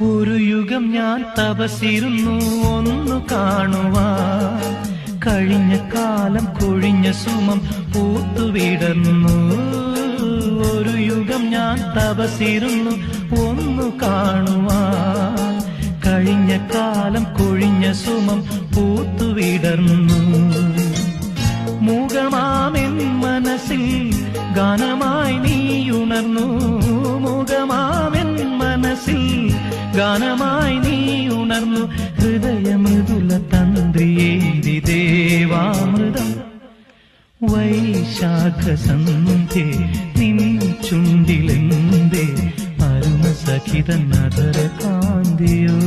ഒരു യുഗം ഞാൻ തപസിരുന്നു ഒന്നു കാണുവാൻ, കഴിഞ്ഞ കാലം കൊഴിഞ്ഞ സുമം പൂത്തുവിടർന്നു. ഒരു യുഗം ഞാൻ തപസിരുന്നു ഒന്നു കാണുവാൻ, കഴിഞ്ഞ കാലം കൊഴിഞ്ഞ സുമം പൂത്തുവിടർന്നു. മൂകമാമെൻ മനസ്സിൽ ഗാനമായി നീയുണർന്നു. മൂകമാമെൻ മനസ്സിൽ ഗാനമായി നീയുണർന്നു. ഹൃദയമൃദുല തന്ത്രിയേന്തി ദേവാമൃതം വൈശാഖസന്ധ്യേ നിൻ ചുണ്ടിലെന്തേ അരുണ സഖിതൻ നദര കാന്തിയോ.